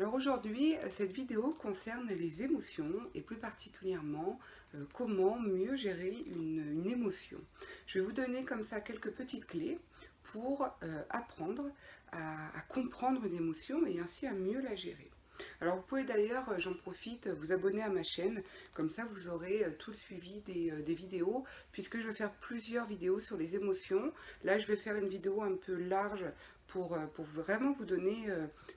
Alors aujourd'hui, cette vidéo concerne les émotions et plus particulièrement comment mieux gérer une émotion. Je vais vous donner comme ça quelques petites clés pour apprendre à comprendre une émotion et ainsi à mieux la gérer. Alors vous pouvez d'ailleurs, j'en profite, vous abonner à ma chaîne, comme ça vous aurez tout le suivi des vidéos, puisque je vais faire plusieurs vidéos sur les émotions. Là je vais faire une vidéo un peu large pour vraiment vous donner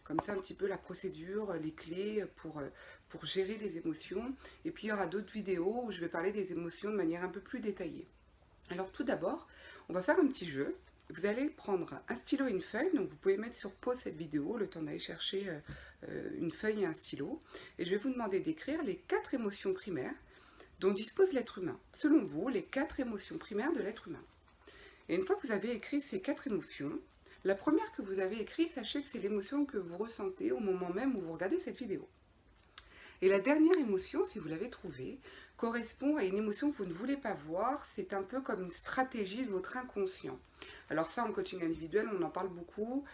comme ça un petit peu la procédure, les clés pour gérer les émotions. Et puis il y aura d'autres vidéos où je vais parler des émotions de manière un peu plus détaillée. Alors tout d'abord, on va faire un petit jeu. Vous allez prendre un stylo et une feuille, donc vous pouvez mettre sur pause cette vidéo, le temps d'aller chercher une feuille et un stylo. Et je vais vous demander d'écrire les 4 émotions primaires dont dispose l'être humain. Selon vous, les 4 émotions primaires de l'être humain. Et une fois que vous avez écrit ces 4 émotions, la première que vous avez écrite, sachez que c'est l'émotion que vous ressentez au moment même où vous regardez cette vidéo. Et la dernière émotion, si vous l'avez trouvée, correspond à une émotion que vous ne voulez pas voir. C'est un peu comme une stratégie de votre inconscient. Alors ça, en coaching individuel, on en parle beaucoup,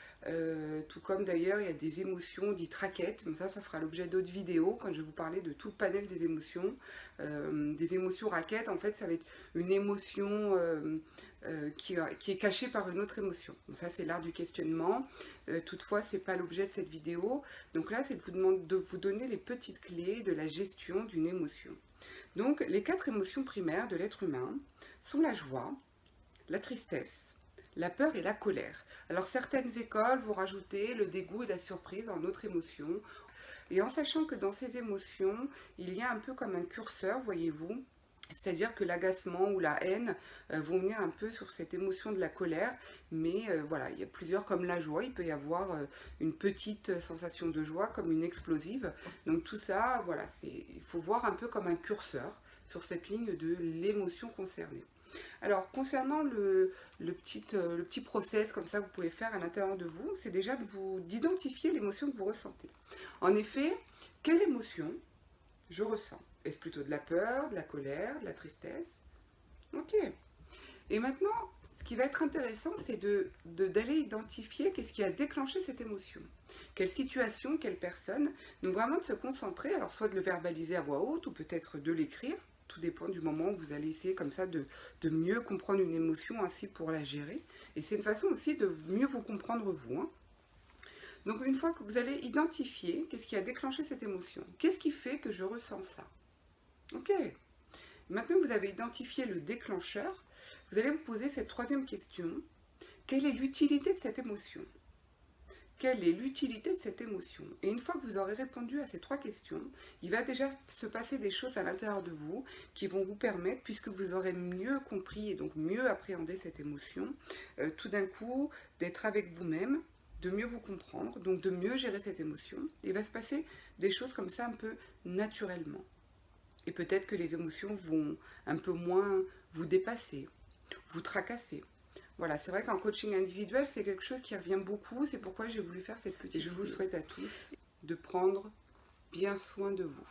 tout comme d'ailleurs il y a des émotions dites raquettes, mais ça fera l'objet d'autres vidéos quand je vais vous parler de tout le panel des émotions. Des émotions raquettes, en fait, ça va être une émotion qui est cachée par une autre émotion. Donc ça, c'est l'art du questionnement. Toutefois, ce n'est pas l'objet de cette vidéo. Donc là, c'est de vous donner les petites clés de la gestion d'une émotion. Donc, les 4 émotions primaires de l'être humain sont la joie, la tristesse, la peur et la colère. Alors certaines écoles vont rajouter le dégoût et la surprise en autre émotion. Et en sachant que dans ces émotions, il y a un peu comme un curseur, voyez-vous, c'est-à-dire que l'agacement ou la haine vont venir un peu sur cette émotion de la colère, mais voilà, il y a plusieurs comme la joie, il peut y avoir une petite sensation de joie comme une explosive. Donc tout ça, voilà, il faut voir un peu comme un curseur sur cette ligne de l'émotion concernée. Alors, concernant le petit process comme ça que vous pouvez faire à l'intérieur de vous, c'est déjà d'identifier l'émotion que vous ressentez. En effet, quelle émotion je ressens? Est-ce plutôt de la peur, de la colère, de la tristesse? Ok. Et maintenant, ce qui va être intéressant, c'est d'aller identifier qu'est-ce qui a déclenché cette émotion. Quelle situation, quelle personne. Donc vraiment de se concentrer, alors soit de le verbaliser à voix haute ou peut-être de l'écrire. Tout dépend du moment où vous allez essayer comme ça de mieux comprendre une émotion ainsi pour la gérer. Et c'est une façon aussi de mieux vous comprendre vous. Donc une fois que vous allez identifier qu'est-ce qui a déclenché cette émotion, qu'est-ce qui fait que je ressens ça? Ok. Maintenant que vous avez identifié le déclencheur, vous allez vous poser cette troisième question. Quelle est l'utilité de cette émotion? Quelle est l'utilité de cette émotion? Et une fois que vous aurez répondu à ces 3 questions, il va déjà se passer des choses à l'intérieur de vous qui vont vous permettre, puisque vous aurez mieux compris et donc mieux appréhendé cette émotion, tout d'un coup d'être avec vous-même, de mieux vous comprendre, donc de mieux gérer cette émotion. Il va se passer des choses comme ça un peu naturellement. Et peut-être que les émotions vont un peu moins vous dépasser, vous tracasser. Voilà, c'est vrai qu'en coaching individuel, c'est quelque chose qui revient beaucoup. C'est pourquoi j'ai voulu faire cette petite vidéo. Et je vous souhaite à tous de prendre bien soin de vous.